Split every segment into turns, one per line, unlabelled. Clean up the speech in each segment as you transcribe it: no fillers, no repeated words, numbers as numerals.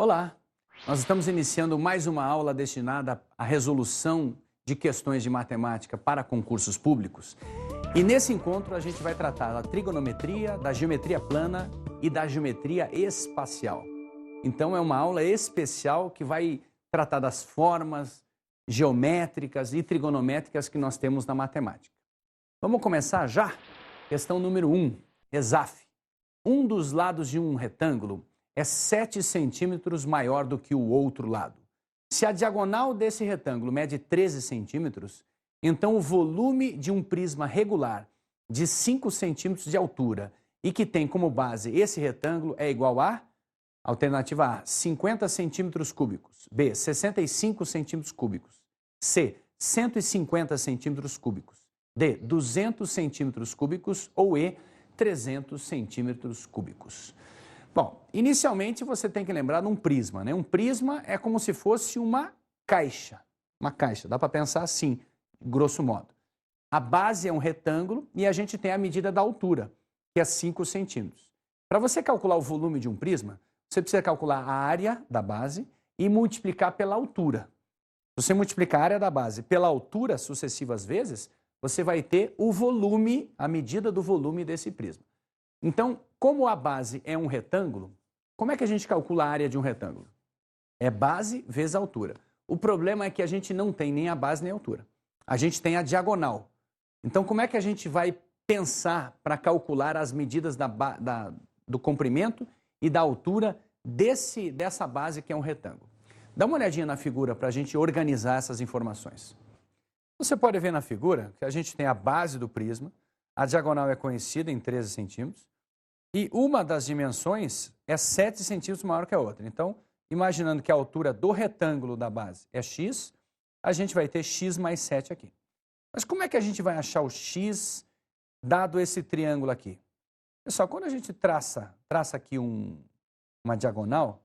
Olá! Nós estamos iniciando mais uma aula destinada à resolução de questões de matemática para concursos públicos. E nesse encontro a gente vai tratar da trigonometria, da geometria plana e da geometria espacial. Então é uma aula especial que vai tratar das formas geométricas e trigonométricas que nós temos na matemática. Vamos começar já? Questão número 1, ESAF. Um dos lados de um retângulo é 7 centímetros maior do que o outro lado. Se a diagonal desse retângulo mede 13 centímetros, então o volume de um prisma regular de 5 centímetros de altura e que tem como base esse retângulo é igual a, alternativa A, 50 centímetros cúbicos, B, 65 centímetros cúbicos, C, 150 centímetros cúbicos, D, 200 centímetros cúbicos ou E, 300 centímetros cúbicos. Bom, inicialmente você tem que lembrar de um prisma, né? Um prisma é como se fosse uma caixa. Uma caixa, dá para pensar assim, grosso modo. A base é um retângulo e a gente tem a medida da altura, que é 5 centímetros. Para você calcular o volume de um prisma, você precisa calcular a área da base e multiplicar pela altura. Se você multiplicar a área da base pela altura sucessivas vezes, você vai ter o volume, a medida do volume desse prisma. Então, como a base é um retângulo, como é que a gente calcula a área de um retângulo? É base vezes altura. O problema é que a gente não tem nem a base nem a altura. A gente tem a diagonal. Então, como é que a gente vai pensar para calcular as medidas do comprimento e da altura dessa base que é um retângulo? Dá uma olhadinha na figura para a gente organizar essas informações. Você pode ver na figura que a gente tem a base do prisma, a diagonal é conhecida em 13 centímetros, e uma das dimensões é 7 centímetros maior que a outra. Então, imaginando que a altura do retângulo da base é x, a gente vai ter x mais 7 aqui. Mas como é que a gente vai achar o x dado esse triângulo aqui? Pessoal, quando a gente traça aqui uma diagonal,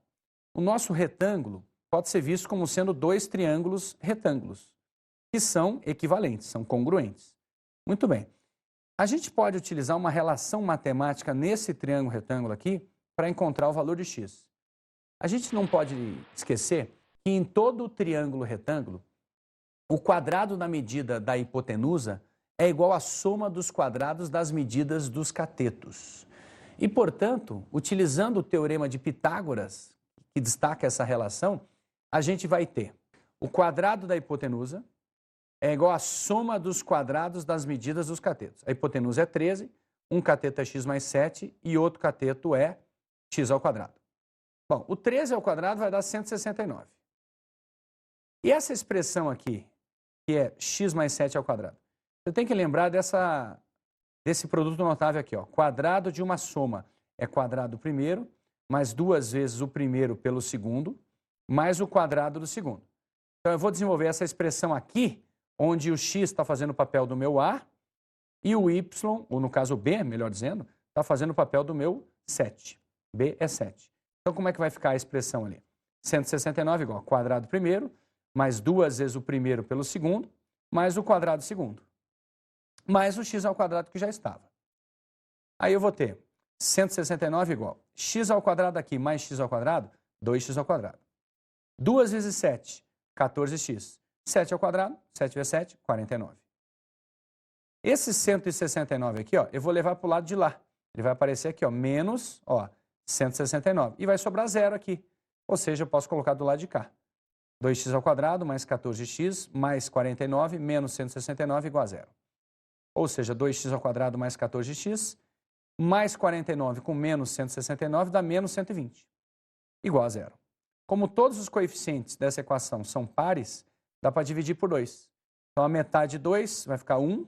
o nosso retângulo pode ser visto como sendo dois triângulos retângulos, que são equivalentes, são congruentes. Muito bem. A gente pode utilizar uma relação matemática nesse triângulo retângulo aqui para encontrar o valor de x. A gente não pode esquecer que em todo o triângulo retângulo, o quadrado da medida da hipotenusa é igual à soma dos quadrados das medidas dos catetos. E, portanto, utilizando o teorema de Pitágoras, que destaca essa relação, a gente vai ter o quadrado da hipotenusa é igual à soma dos quadrados das medidas dos catetos. A hipotenusa é 13, um cateto é x mais 7 e outro cateto é x ao quadrado. Bom, o 13 ao quadrado vai dar 169. E essa expressão aqui, que é x mais 7 ao quadrado, você tem que lembrar desse produto notável aqui, ó. Quadrado de uma soma é quadrado primeiro, mais 2 vezes o primeiro pelo segundo, mais o quadrado do segundo. Então eu vou desenvolver essa expressão aqui, onde o x está fazendo o papel do meu A e o y, ou no caso o B, melhor dizendo, está fazendo o papel do meu 7. B é 7. Então, como é que vai ficar a expressão ali? 169 igual a quadrado primeiro, mais 2 vezes o primeiro pelo segundo, mais o quadrado segundo, mais o x ao quadrado que já estava. Aí eu vou ter 169 igual x ao quadrado aqui mais x ao quadrado, 2x ao quadrado. 2 vezes 7, 14x. 7 ao quadrado, 7 vezes 7, 49. Esse 169 aqui, ó, eu vou levar para o lado de lá. Ele vai aparecer aqui, ó, menos, ó, 169. E vai sobrar zero aqui. Ou seja, eu posso colocar do lado de cá. 2x ao quadrado mais 14x mais 49 menos 169 igual a zero. Ou seja, 2x ao quadrado mais 14x mais 49 com menos 169 dá menos 120. Igual a zero. Como todos os coeficientes dessa equação são pares, dá para dividir por 2. Então, a metade de 2 vai ficar 1,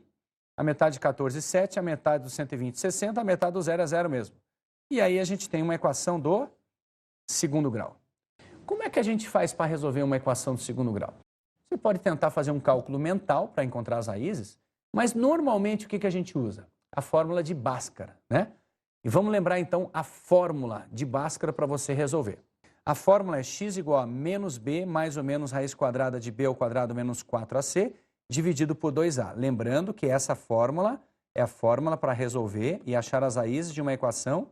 a metade de 14, 7, a metade do 120, 60, a metade do zero é zero mesmo. E aí a gente tem uma equação do segundo grau. Como é que a gente faz para resolver uma equação do segundo grau? Você pode tentar fazer um cálculo mental para encontrar as raízes, mas normalmente o que a gente usa? A fórmula de Bhaskara, né? E vamos lembrar então a fórmula de Bhaskara para você resolver. A fórmula é x igual a menos b mais ou menos raiz quadrada de b ao quadrado menos 4ac dividido por 2a. Lembrando que essa fórmula é a fórmula para resolver e achar as raízes de uma equação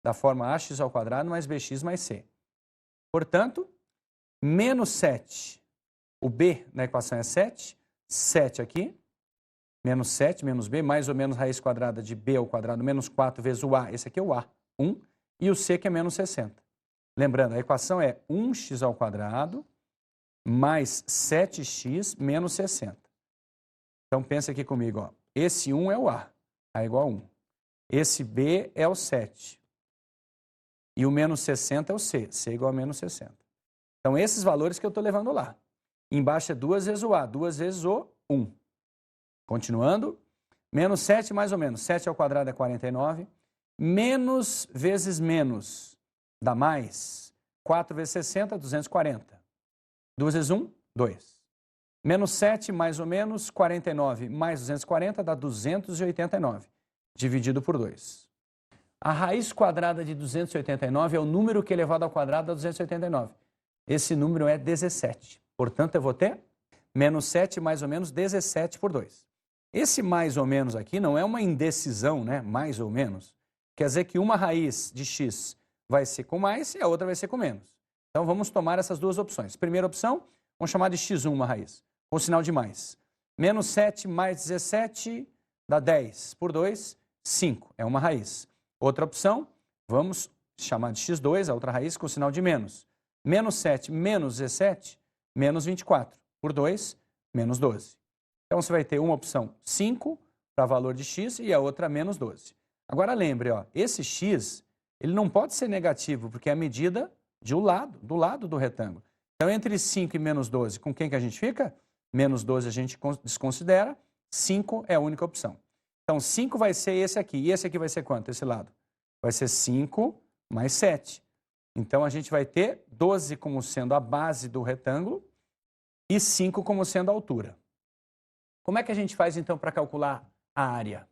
da forma ax ao quadrado mais bx mais c. Portanto, menos 7, o b na equação é 7, 7 aqui, menos 7, menos b, mais ou menos raiz quadrada de b ao quadrado, menos 4 vezes o a, esse aqui é o a, 1, e o c que é menos 60. Lembrando, a equação é 1x ao quadrado mais 7x menos 60. Então, pensa aqui comigo, ó. Esse 1 é o a igual a 1. Esse b é o 7. E o menos 60 é o c igual a menos 60. Então, esses valores que eu estou levando lá. Embaixo é 2 vezes o a, 2 vezes o 1. Continuando, menos 7 mais ou menos, 7 ao quadrado é 49, menos vezes menos dá mais, 4 vezes 60, 240. 2 vezes 1, 2. Menos 7 mais ou menos, 49 mais 240 dá 289, dividido por 2. A raiz quadrada de 289 é o número que elevado ao quadrado dá 289. Esse número é 17. Portanto, eu vou ter menos 7 mais ou menos 17 por 2. Esse mais ou menos aqui não é uma indecisão, né? Mais ou menos. Quer dizer que uma raiz de x vai ser com mais e a outra vai ser com menos. Então, vamos tomar essas duas opções. Primeira opção, vamos chamar de x1 uma raiz, com sinal de mais. Menos 7 mais 17 dá 10 por 2, 5. É uma raiz. Outra opção, vamos chamar de x2, a outra raiz, com sinal de menos. Menos 7 menos 17, menos 24. Por 2, menos 12. Então, você vai ter uma opção 5 para valor de x e a outra menos 12. Agora, lembre, ó, esse x ele não pode ser negativo, porque é a medida do lado do retângulo. Então, entre 5 e menos 12, com quem que a gente fica? Menos 12 a gente desconsidera, 5 é a única opção. Então, 5 vai ser esse aqui. E esse aqui vai ser quanto? Esse lado. Vai ser 5 mais 7. Então, a gente vai ter 12 como sendo a base do retângulo e 5 como sendo a altura. Como é que a gente faz, então, para calcular a área?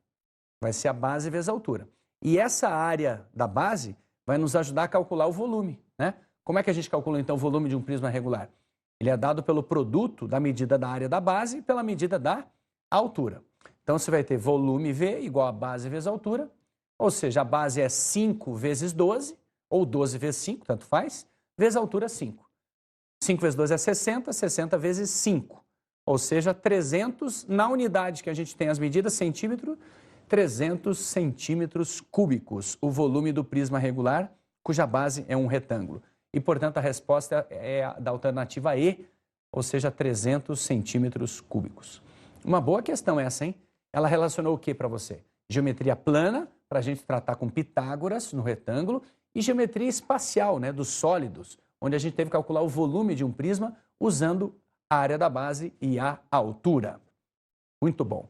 Vai ser a base vezes a altura. E essa área da base vai nos ajudar a calcular o volume, né? Como é que a gente calcula, então, o volume de um prisma regular? Ele é dado pelo produto da medida da área da base e pela medida da altura. Então, você vai ter volume V igual a base vezes a altura, ou seja, a base é 5 vezes 12, ou 12 vezes 5, tanto faz, vezes a altura 5. 5 vezes 12 é 60, 60 vezes 5. Ou seja, 300 na unidade que a gente tem as medidas, centímetro, 300 centímetros cúbicos, o volume do prisma regular, cuja base é um retângulo. E, portanto, a resposta é a da alternativa E, ou seja, 300 centímetros cúbicos. Uma boa questão essa, hein? Ela relacionou o que para você? Geometria plana, para a gente tratar com Pitágoras no retângulo, e geometria espacial, né, dos sólidos, onde a gente teve que calcular o volume de um prisma usando a área da base e a altura. Muito bom.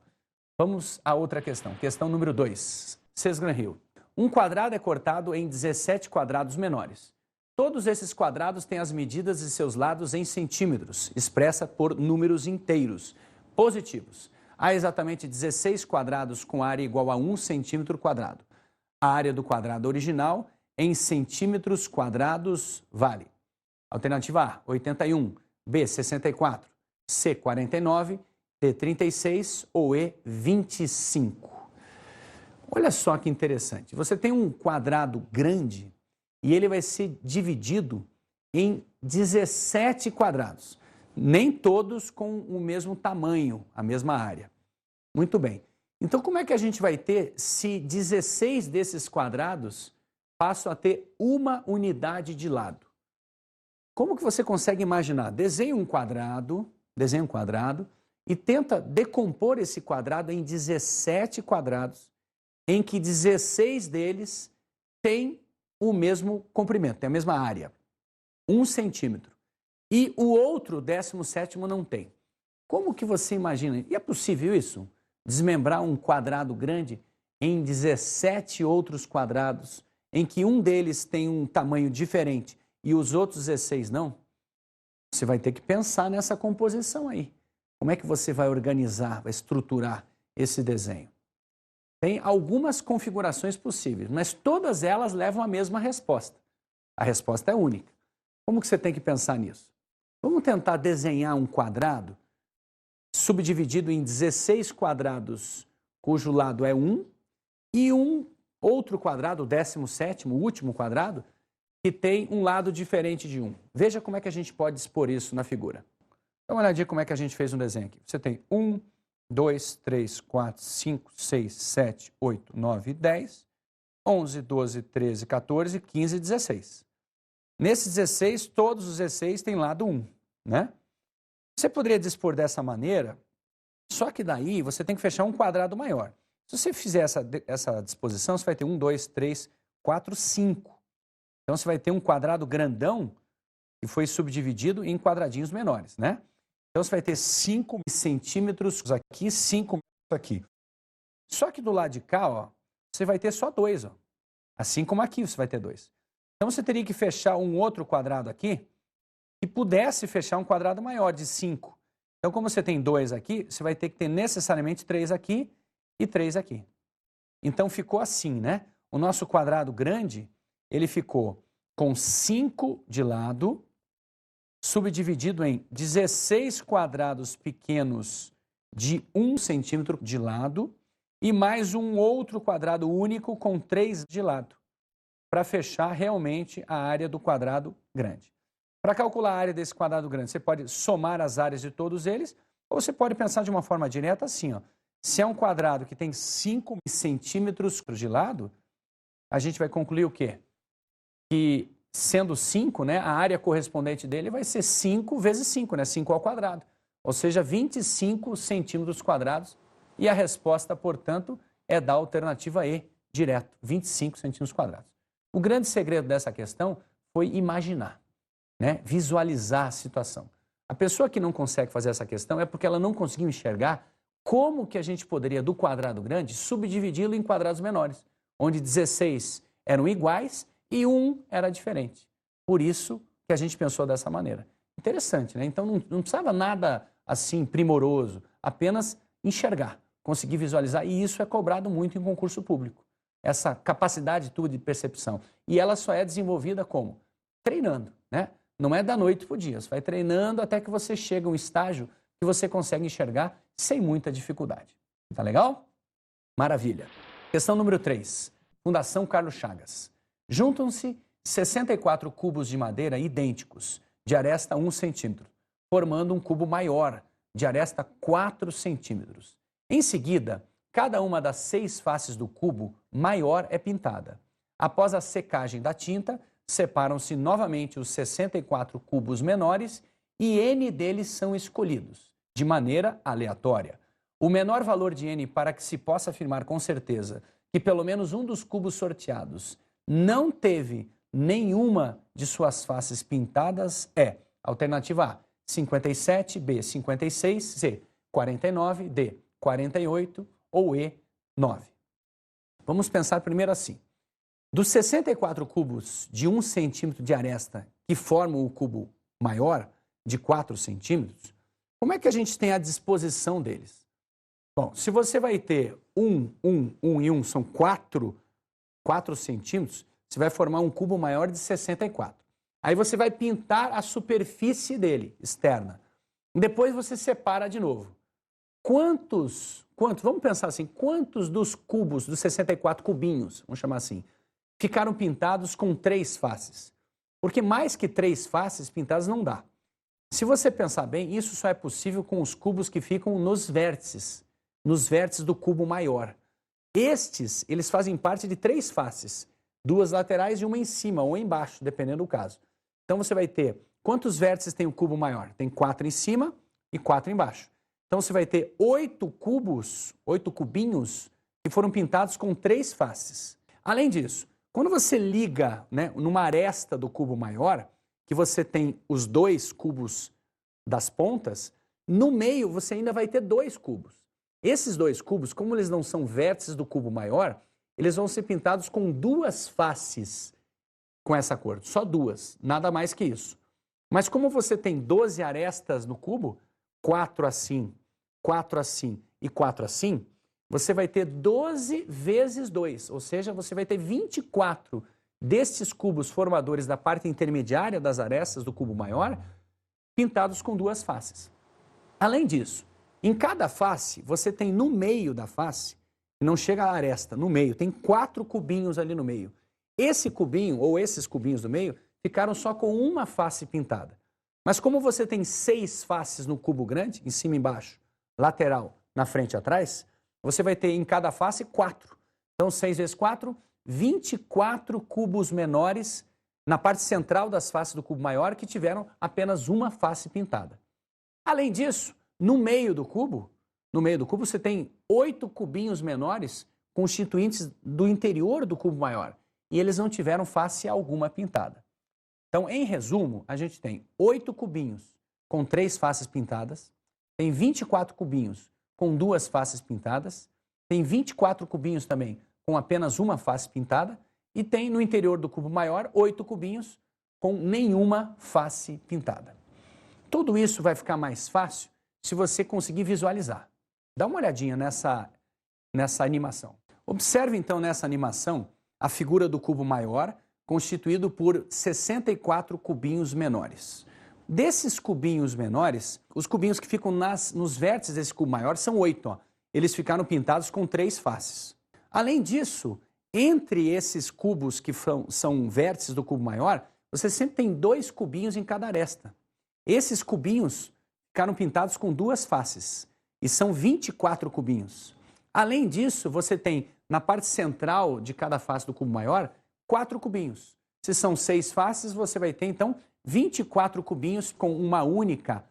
Vamos à outra questão. Questão número 2. Sesgran-Hill. Um quadrado é cortado em 17 quadrados menores. Todos esses quadrados têm as medidas de seus lados em centímetros, expressa por números inteiros, positivos. Há exatamente 16 quadrados com área igual a 1 centímetro quadrado. A área do quadrado original em centímetros quadrados vale. Alternativa A, 81. B, 64, C, 49, D, 36 ou E, 25. Olha só que interessante. Você tem um quadrado grande e ele vai ser dividido em 17 quadrados. Nem todos com o mesmo tamanho, a mesma área. Muito bem. Então, como é que a gente vai ter se 16 desses quadrados passam a ter uma unidade de lado? Como que você consegue imaginar? Desenhe um quadrado e tenta decompor esse quadrado em 17 quadrados, em que 16 deles têm o mesmo comprimento, tem a mesma área, 1 centímetro. E o outro, 17º, não tem. Como que você imagina? E é possível isso? Desmembrar um quadrado grande em 17 outros quadrados, em que um deles tem um tamanho diferente e os outros 16 não? Você vai ter que pensar nessa composição aí. Como é que você vai organizar, vai estruturar esse desenho? Tem algumas configurações possíveis, mas todas elas levam à mesma resposta. A resposta é única. Como que você tem que pensar nisso? Vamos tentar desenhar um quadrado subdividido em 16 quadrados, cujo lado é 1, e um outro quadrado, o 17º, o último quadrado, que tem um lado diferente de um. Veja como é que a gente pode expor isso na figura. Dá uma olhadinha como é que a gente fez um desenho aqui. Você tem 1, 2, 3, 4, 5, 6, 7, 8, 9, 10, 11, 12, 13, 14, 15 e 16. Nesses 16, todos os 16 têm lado 1, né? Você poderia dispor dessa maneira, só que daí você tem que fechar um quadrado maior. Se você fizer essa disposição, você vai ter 1, 2, 3, 4, 5. Então você vai ter um quadrado grandão que foi subdividido em quadradinhos menores, né? Então você vai ter 5 centímetros aqui, 5 aqui. Só que do lado de cá, ó, você vai ter só 2, ó. Assim como aqui você vai ter 2. Então você teria que fechar um outro quadrado aqui que pudesse fechar um quadrado maior, de 5. Então, como você tem 2 aqui, você vai ter que ter necessariamente 3 aqui e 3 aqui. Então ficou assim, né? O nosso quadrado grande, ele ficou com 5 de lado, subdividido em 16 quadrados pequenos de 1 centímetro de lado e mais um outro quadrado único com 3 de lado, para fechar realmente a área do quadrado grande. Para calcular a área desse quadrado grande, você pode somar as áreas de todos eles, ou você pode pensar de uma forma direta assim, ó. Se é um quadrado que tem 5 centímetros de lado, a gente vai concluir o quê? Que sendo 5, né, a área correspondente dele vai ser 5 vezes 5, né, 5 ao quadrado. Ou seja, 25 centímetros quadrados. E a resposta, portanto, é da alternativa E, direto, 25 centímetros quadrados. O grande segredo dessa questão foi imaginar, né, visualizar a situação. A pessoa que não consegue fazer essa questão é porque ela não conseguiu enxergar como que a gente poderia, do quadrado grande, subdividi-lo em quadrados menores, onde 16 eram iguais e 1 era diferente. Por isso que a gente pensou dessa maneira. Interessante, né? Então não precisava nada assim primoroso, apenas enxergar, conseguir visualizar, e isso é cobrado muito em concurso público. Essa capacidade tua de percepção. E ela só é desenvolvida como? Treinando, né? Não é da noite para o dia, você vai treinando até que você chega a um estágio que você consegue enxergar sem muita dificuldade. Tá legal? Maravilha. Questão número 3. Fundação Carlos Chagas. Juntam-se 64 cubos de madeira idênticos, de aresta 1 centímetro, formando um cubo maior, de aresta 4 centímetros. Em seguida, cada uma das 6 faces do cubo maior é pintada. Após a secagem da tinta, separam-se novamente os 64 cubos menores e N deles são escolhidos, de maneira aleatória. O menor valor de N para que se possa afirmar com certeza que pelo menos um dos cubos sorteados não teve nenhuma de suas faces pintadas é alternativa A, 57, B, 56, C, 49, D, 48 ou E, 9. Vamos pensar primeiro assim. Dos 64 cubos de 1 centímetro de aresta que formam o cubo maior, de 4 centímetros, como é que a gente tem a disposição deles? Bom, se você vai ter 1 e 1 são 4 centímetros, você vai formar um cubo maior de 64. Aí você vai pintar a superfície dele, externa. Depois você separa de novo. Quantos, vamos pensar assim, quantos dos cubos, dos 64 cubinhos, vamos chamar assim, ficaram pintados com 3 faces? Porque mais que 3 faces pintadas não dá. Se você pensar bem, isso só é possível com os cubos que ficam nos vértices do cubo maior. Estes, eles fazem parte de 3 faces, 2 laterais e uma em cima ou embaixo, dependendo do caso. Então você vai ter, quantos vértices tem o cubo maior? Tem 4 em cima e 4 embaixo. Então você vai ter 8 cubos, 8 cubinhos que foram pintados com 3 faces. Além disso, quando você liga, né, numa aresta do cubo maior, que você tem os 2 cubos das pontas, no meio você ainda vai ter 2 cubos. Esses 2 cubos, como eles não são vértices do cubo maior, eles vão ser pintados com 2 faces com essa cor, só 2, nada mais que isso. Mas como você tem 12 arestas no cubo, 4 assim, 4 assim e 4 assim, você vai ter 12 vezes 2, ou seja, você vai ter 24 destes cubos formadores da parte intermediária das arestas do cubo maior, pintados com 2 faces. Além disso, em cada face, você tem no meio da face, não chega a aresta, no meio, tem 4 cubinhos ali no meio. esse cubinho ou esses cubinhos do meio ficaram só com uma face pintada. Mas como você tem 6 faces no cubo grande, em cima e embaixo, lateral, na frente e atrás, você vai ter em cada face 4. Então 6 vezes 4, 24 cubos menores na parte central das faces do cubo maior que tiveram apenas uma face pintada. Além disso, no meio do cubo você tem 8 cubinhos menores constituintes do interior do cubo maior e eles não tiveram face alguma pintada. Então, em resumo, a gente tem 8 cubinhos com 3 faces pintadas, tem 24 cubinhos com 2 faces pintadas, tem 24 cubinhos também com apenas uma face pintada e tem no interior do cubo maior 8 cubinhos com nenhuma face pintada. Tudo isso vai ficar mais fácil se você conseguir visualizar. Dá uma olhadinha nessa animação. Observe então nessa animação a figura do cubo maior constituído por 64 cubinhos menores. Desses cubinhos menores, os cubinhos que ficam nos vértices desse cubo maior são 8. Ó. Eles ficaram pintados com 3 faces. Além disso, entre esses cubos que são vértices do cubo maior, você sempre tem 2 cubinhos em cada aresta. Esses cubinhos ficaram pintados com 2 faces e são 24 cubinhos. Além disso, você tem na parte central de cada face do cubo maior 4 cubinhos. Se são 6 faces, você vai ter então 24 cubinhos com uma única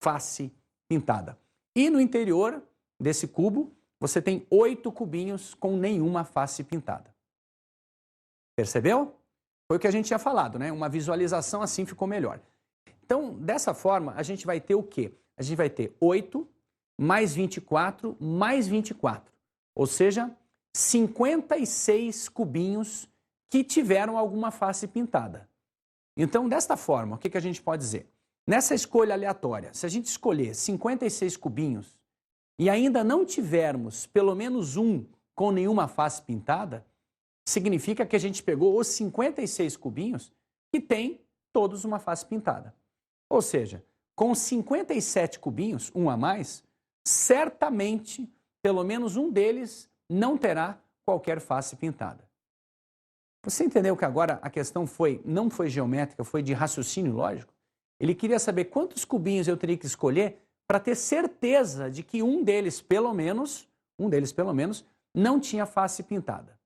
face pintada. E no interior desse cubo, você tem 8 cubinhos com nenhuma face pintada. Percebeu? Foi o que a gente tinha falado, né? Uma visualização assim ficou melhor. Então, dessa forma, a gente vai ter o quê? A gente vai ter 8 mais 24 mais 24. Ou seja, 56 cubinhos que tiveram alguma face pintada. Então, desta forma, o que a gente pode dizer? Nessa escolha aleatória, se a gente escolher 56 cubinhos e ainda não tivermos pelo menos um com nenhuma face pintada, significa que a gente pegou os 56 cubinhos que têm todos uma face pintada. Ou seja, com 57 cubinhos, um a mais, certamente pelo menos um deles não terá qualquer face pintada. Você entendeu que agora a questão não foi geométrica, foi de raciocínio lógico? Ele queria saber quantos cubinhos eu teria que escolher para ter certeza de que um deles pelo menos, não tinha face pintada.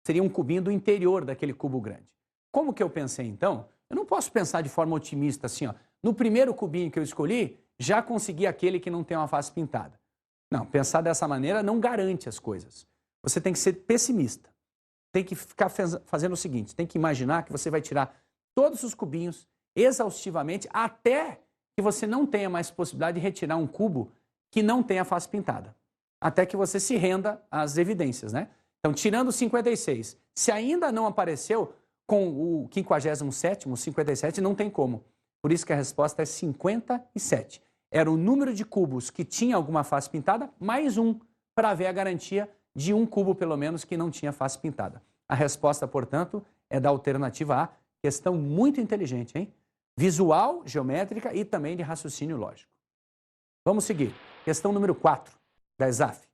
Seria um cubinho do interior daquele cubo grande. Como que eu pensei então? Eu não posso pensar de forma otimista assim, ó. No primeiro cubinho que eu escolhi, já consegui aquele que não tem uma face pintada. Não, pensar dessa maneira não garante as coisas. Você tem que ser pessimista. Tem que ficar fazendo o seguinte, tem que imaginar que você vai tirar todos os cubinhos exaustivamente até que você não tenha mais possibilidade de retirar um cubo que não tenha face pintada. Até que você se renda às evidências, né? Então, tirando 56, se ainda não apareceu com o 57º, 57, não tem como. Por isso que a resposta é 57. Era o número de cubos que tinha alguma face pintada, mais um, para haver a garantia de um cubo, pelo menos, que não tinha face pintada. A resposta, portanto, é da alternativa A. Questão muito inteligente, hein? Visual, geométrica e também de raciocínio lógico. Vamos seguir. Questão número 4, da ESAF.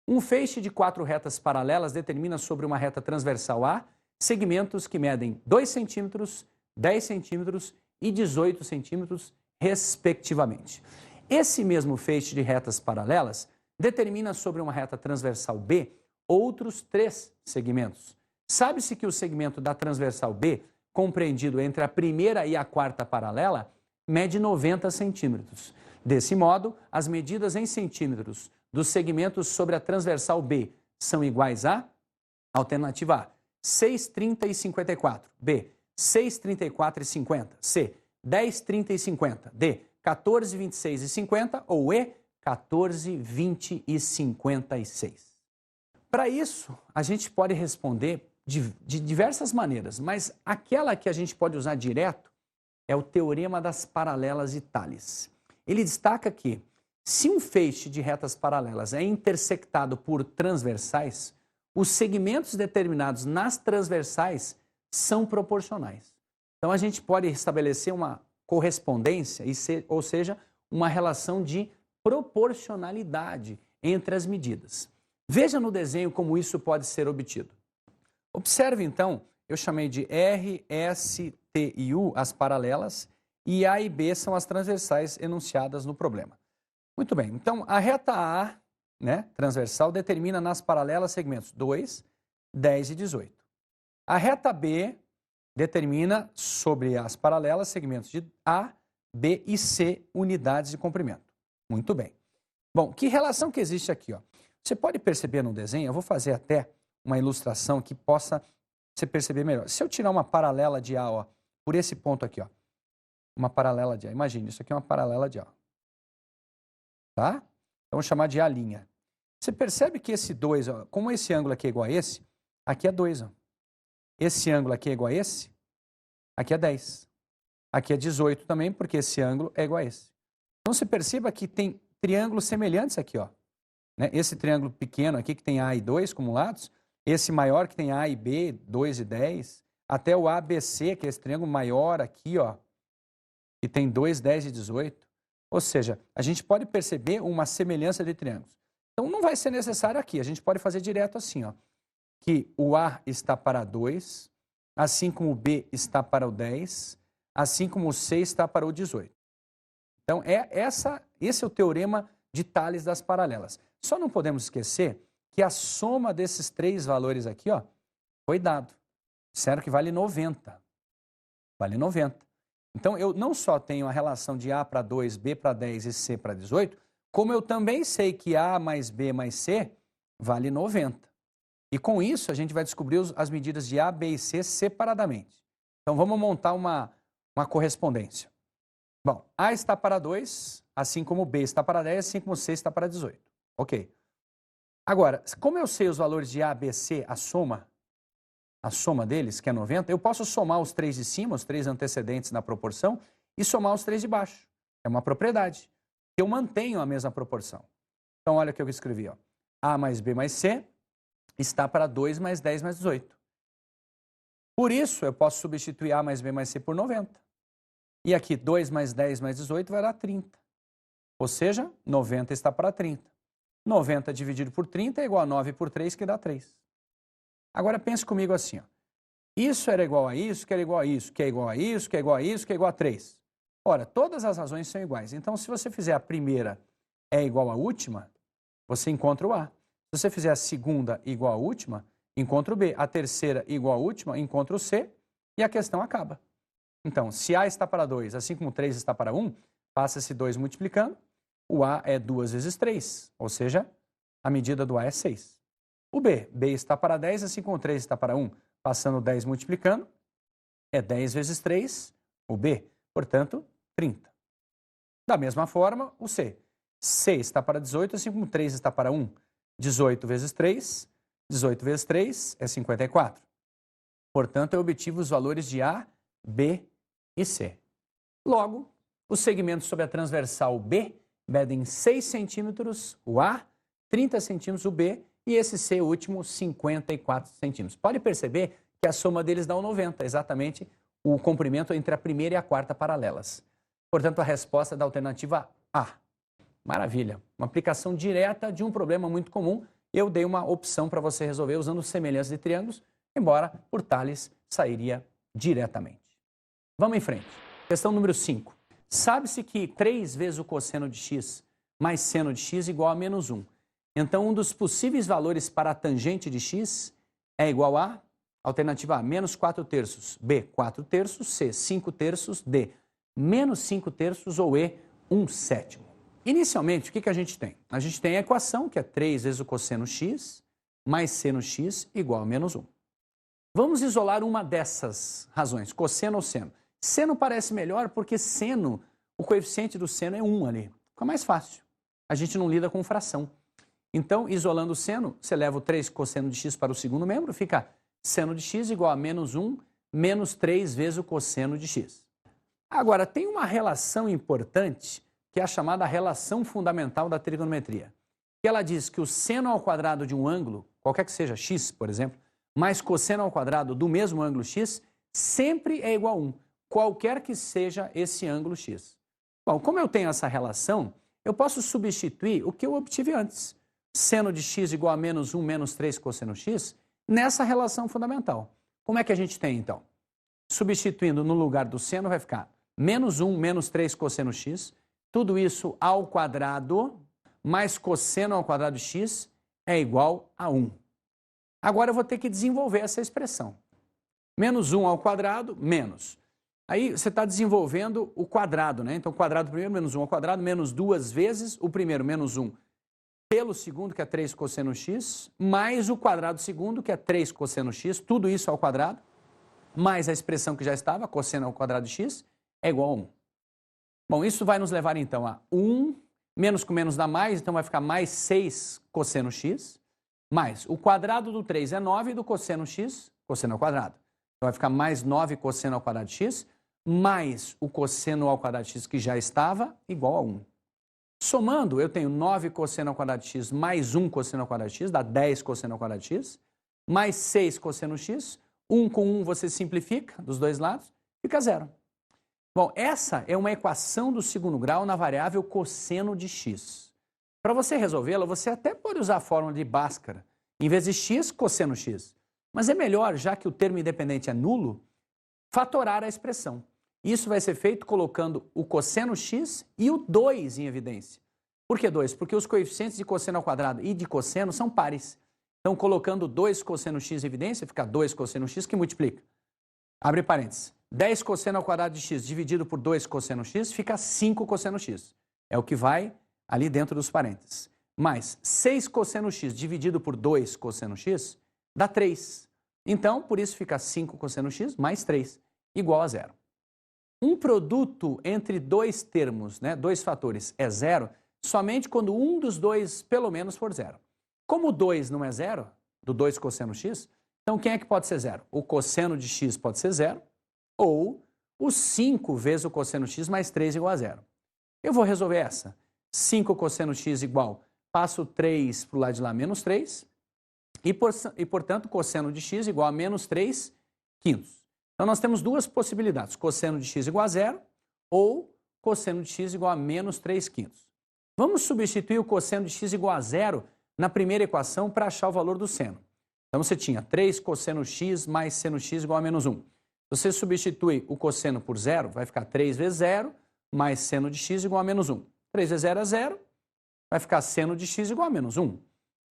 Um feixe de 4 retas paralelas determina sobre uma reta transversal A segmentos que medem 2 centímetros, 10 centímetros e 18 centímetros, respectivamente. Esse mesmo feixe de retas paralelas determina sobre uma reta transversal B outros 3 segmentos. Sabe-se que o segmento da transversal B, compreendido entre a primeira e a quarta paralela, mede 90 centímetros. Desse modo, as medidas em centímetros dos segmentos sobre a transversal B são iguais a, alternativa A, 6, 30 e 54, B, 6, 34 e 50, C, 10, 30 e 50, D, 14, 26 e 50 ou E, 14, 20 e 56. Para isso, a gente pode responder de diversas maneiras, mas aquela que a gente pode usar direto é o teorema das paralelas de Thales. Ele destaca que, se um feixe de retas paralelas é intersectado por transversais, os segmentos determinados nas transversais são proporcionais. Então, a gente pode estabelecer uma correspondência, ou seja, uma relação de proporcionalidade entre as medidas. Veja no desenho como isso pode ser obtido. Observe, então, eu chamei de R, S, T e U, as paralelas, e A e B são as transversais enunciadas no problema. Muito bem, então a reta A, né, transversal, determina nas paralelas segmentos 2, 10 e 18. A reta B determina sobre as paralelas segmentos de A, B e C unidades de comprimento. Muito bem. Bom, que relação que existe aqui, ó? Você pode perceber no desenho, eu vou fazer até uma ilustração que possa você perceber melhor. Se eu tirar uma paralela de A, ó, por esse ponto aqui, ó, uma paralela de A, imagine, isso aqui é uma paralela de A. Tá? Então, vamos chamar de A'. Você percebe que esse 2, ó, como esse ângulo aqui é igual a esse, aqui é 2. Ó. Esse ângulo aqui é igual a esse, aqui é 10. Aqui é 18 também, porque esse ângulo é igual a esse. Então, você perceba que tem triângulos semelhantes aqui, ó. Né? Esse triângulo pequeno aqui, que tem A e 2 como lados, esse maior que tem A e B, 2 e 10, até o ABC, que é esse triângulo maior aqui, ó, que tem 2, 10 e 18. Ou seja, a gente pode perceber uma semelhança de triângulos. Então, não vai ser necessário aqui, a gente pode fazer direto assim, ó, que o A está para 2, assim como o B está para o 10, assim como o C está para o 18. Então, esse é o teorema de Tales das paralelas. Só não podemos esquecer que a soma desses três valores aqui, ó, foi dado. Disseram que vale 90. Vale 90. Então, eu não só tenho a relação de A para 2, B para 10 e C para 18, como eu também sei que A mais B mais C vale 90. E com isso, a gente vai descobrir as medidas de A, B e C separadamente. Então, vamos montar uma correspondência. Bom, A está para 2, assim como B está para 10, assim como C está para 18. Ok. Agora, como eu sei os valores de A, B, C, a soma deles, que é 90, eu posso somar os três de cima, os três antecedentes na proporção, e somar os três de baixo. É uma propriedade. Eu mantenho a mesma proporção. Então, olha o que eu escrevi. Ó. A mais B mais C está para 2 mais 10 mais 18. Por isso, eu posso substituir A mais B mais C por 90. E aqui, 2 mais 10 mais 18 vai dar 30. Ou seja, 90 está para 30. 90 dividido por 30 é igual a 9 por 3, que dá 3. Agora, pense comigo assim. Ó. Isso era igual a isso, que era igual a isso, que é igual a isso, que é igual a isso, que é igual a 3. Ora, todas as razões são iguais. Então, se você fizer a primeira é igual à última, você encontra o A. Se você fizer a segunda igual à última, encontra o B. A terceira igual à última, encontra o C. E a questão acaba. Então, se A está para 2, assim como 3 está para 1, passa-se 2 multiplicando. O A é 2 vezes 3, ou seja, a medida do A é 6. O B está para 10, assim como 3 está para 1, passando 10 multiplicando, é 10 vezes 3, o B, portanto, 30. Da mesma forma, o C. C está para 18, assim como 3 está para 1. 18 vezes 3, 18 vezes 3 é 54. Portanto, eu obtive os valores de A, B e C. Logo, os segmentos sobre a transversal B medem 6 centímetros o A, 30 centímetros o B e esse C último 54 centímetros. Pode perceber que a soma deles dá o 90, exatamente o comprimento entre a primeira e a quarta paralelas. Portanto, a resposta da alternativa A. Maravilha. Uma aplicação direta de um problema muito comum. Eu dei uma opção para você resolver usando semelhanças de triângulos, embora por Tales sairia diretamente. Vamos em frente. Questão número 5. Sabe-se que 3 vezes o cosseno de x mais seno de x é igual a menos 1. Então, um dos possíveis valores para a tangente de x é igual a, alternativa A, menos 4 terços, B, 4 terços, C, 5 terços, D, menos 5 terços ou E, 1 sétimo. Inicialmente, o que a gente tem? A gente tem a equação, que é 3 vezes o cosseno x mais seno x igual a menos 1. Vamos isolar uma dessas razões, cosseno ou seno. Seno parece melhor porque seno, o coeficiente do seno é 1 ali. Fica mais fácil. A gente não lida com fração. Então, isolando o seno, você leva o 3 cosseno de x para o segundo membro, fica seno de x igual a menos 1 menos 3 vezes o cosseno de x. Agora, tem uma relação importante, que é a chamada relação fundamental da trigonometria. Que ela diz que o seno ao quadrado de um ângulo, qualquer que seja x, por exemplo, mais cosseno ao quadrado do mesmo ângulo x, sempre é igual a 1. Qualquer que seja esse ângulo x. Bom, como eu tenho essa relação, eu posso substituir o que eu obtive antes. Seno de x igual a menos 1 menos 3 cosseno x, nessa relação fundamental. Como é que a gente tem, então? Substituindo no lugar do seno vai ficar menos 1 menos 3 cosseno x, tudo isso ao quadrado, mais cosseno ao quadrado de x é igual a 1. Agora eu vou ter que desenvolver essa expressão. Menos 1 ao quadrado, menos. Aí você está desenvolvendo o quadrado, né? Então, quadrado primeiro, menos 1 ao quadrado, menos 2 vezes o primeiro, menos 1 pelo segundo, que é 3 cosseno x, mais o quadrado segundo, que é 3 cosseno x, tudo isso ao quadrado, mais a expressão que já estava, cosseno ao quadrado de x, é igual a 1. Bom, isso vai nos levar, então, a 1, menos com menos dá mais, então vai ficar mais 6 cosseno x, mais o quadrado do 3 é 9 do cosseno x, cosseno ao quadrado. Então vai ficar mais 9 cosseno ao quadrado de x, mais o cosseno ao quadrado de x que já estava, igual a 1. Somando, eu tenho 9 cosseno ao quadrado de x mais 1 cosseno ao quadrado de x, dá 10 cosseno ao quadrado de x, mais 6 cosseno x, 1 com 1 você simplifica dos dois lados, fica 0. Bom, essa é uma equação do segundo grau na variável cosseno de x. Para você resolvê-la, você até pode usar a fórmula de Bhaskara. Em vez de x, cosseno x. Mas é melhor, já que o termo independente é nulo, fatorar a expressão. Isso vai ser feito colocando o cosseno x e o 2 em evidência. Por que 2? Porque os coeficientes de cosseno ao quadrado e de cosseno são pares. Então, colocando 2 cosseno x em evidência, fica 2 cosseno x que multiplica. Abre parênteses. 10 cosseno ao quadrado de x dividido por 2 cosseno x fica 5 cosseno x. É o que vai ali dentro dos parênteses. Mais 6 cosseno x dividido por 2 cosseno x dá 3. Então, por isso fica 5 cosseno x mais 3, igual a 0. Um produto entre dois termos, né, dois fatores, é 0 somente quando um dos dois, pelo menos, for 0. Como o 2 não é 0, do 2 cosseno x, então quem é que pode ser 0? O cosseno de x pode ser 0, ou o 5 vezes o cosseno x mais 3 igual a 0. Eu vou resolver essa. 5 cosseno x igual, passo 3 para o lado de lá, menos 3, e portanto, cosseno de x igual a menos 3 quintos. Então, nós temos duas possibilidades, cosseno de x igual a 0 ou cosseno de x igual a menos 3 quintos. Vamos substituir o cosseno de x igual a 0 na primeira equação para achar o valor do seno. Então, você tinha 3 cosseno x mais seno x igual a menos 1. Você substitui o cosseno por 0, vai ficar 3 vezes 0 mais seno de x igual a menos 1. 3 vezes 0 é 0, vai ficar seno de x igual a menos 1.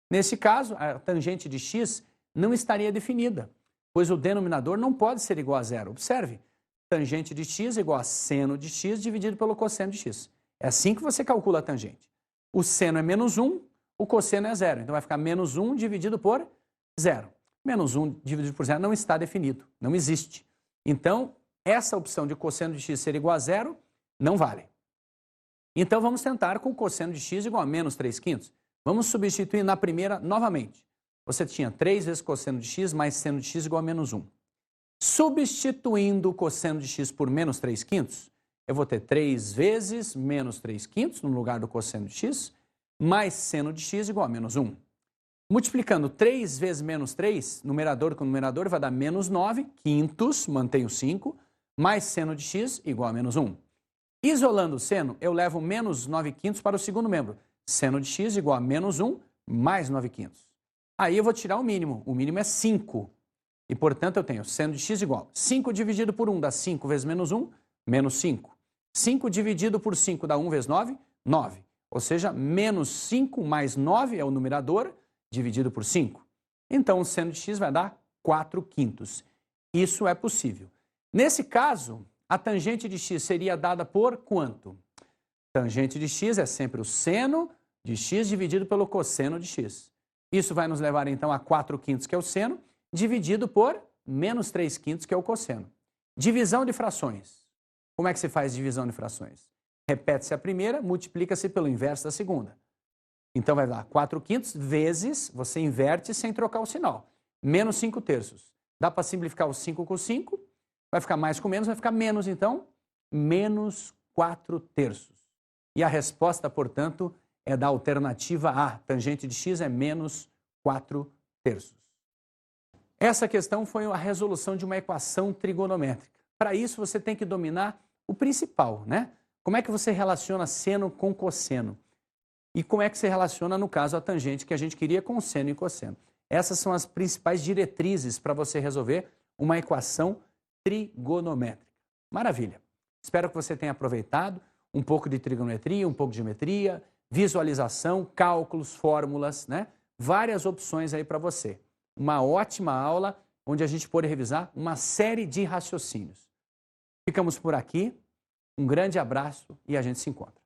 Nesse caso, a tangente de x não estaria definida, pois o denominador não pode ser igual a 0. Observe, tangente de x é igual a seno de x dividido pelo cosseno de x. É assim que você calcula a tangente. O seno é menos 1, o cosseno é 0. Então vai ficar menos 1 dividido por 0. Menos 1 dividido por 0 não está definido, não existe. Então, essa opção de cosseno de x ser igual a 0 não vale. Então vamos tentar com o cosseno de x igual a menos 3 quintos. Vamos substituir na primeira novamente. Você tinha 3 vezes cosseno de x mais seno de x igual a menos 1. Substituindo o cosseno de x por menos 3 quintos, eu vou ter 3 vezes menos 3 quintos no lugar do cosseno de x, mais seno de x igual a menos 1. Multiplicando 3 vezes menos 3, numerador com numerador, vai dar menos 9 quintos, mantenho 5, mais seno de x igual a menos 1. Isolando o seno, eu levo menos 9 quintos para o segundo membro. Seno de x igual a menos 1 mais 9 quintos. Aí eu vou tirar o mínimo é 5. E, portanto, eu tenho seno de x igual a 5 dividido por 1 dá 5 vezes menos 1, menos 5. 5 dividido por 5 dá 1 vezes 9, 9. Ou seja, menos 5 mais 9 é o numerador, dividido por 5. Então, o seno de x vai dar 4 quintos. Isso é possível. Nesse caso, a tangente de x seria dada por quanto? Tangente de x é sempre o seno de x dividido pelo cosseno de x. Isso vai nos levar, então, a 4 quintos, que é o seno, dividido por menos 3 quintos, que é o cosseno. Divisão de frações. Como é que se faz divisão de frações? Repete-se a primeira, multiplica-se pelo inverso da segunda. Então, vai dar 4 quintos vezes, você inverte sem trocar o sinal, menos 5 terços. Dá para simplificar o 5 com 5, vai ficar mais com menos, vai ficar menos, então, menos 4 terços. E a resposta, portanto, é da alternativa A. Tangente de x é menos 4 terços. Essa questão foi a resolução de uma equação trigonométrica. Para isso, você tem que dominar o principal, né? Como é que você relaciona seno com cosseno? E como é que se relaciona, no caso, a tangente que a gente queria com seno e cosseno? Essas são as principais diretrizes para você resolver uma equação trigonométrica. Maravilha! Espero que você tenha aproveitado um pouco de trigonometria, um pouco de geometria, visualização, cálculos, fórmulas, né? Várias opções aí para você. Uma ótima aula onde a gente pôde revisar uma série de raciocínios. Ficamos por aqui, um grande abraço e a gente se encontra.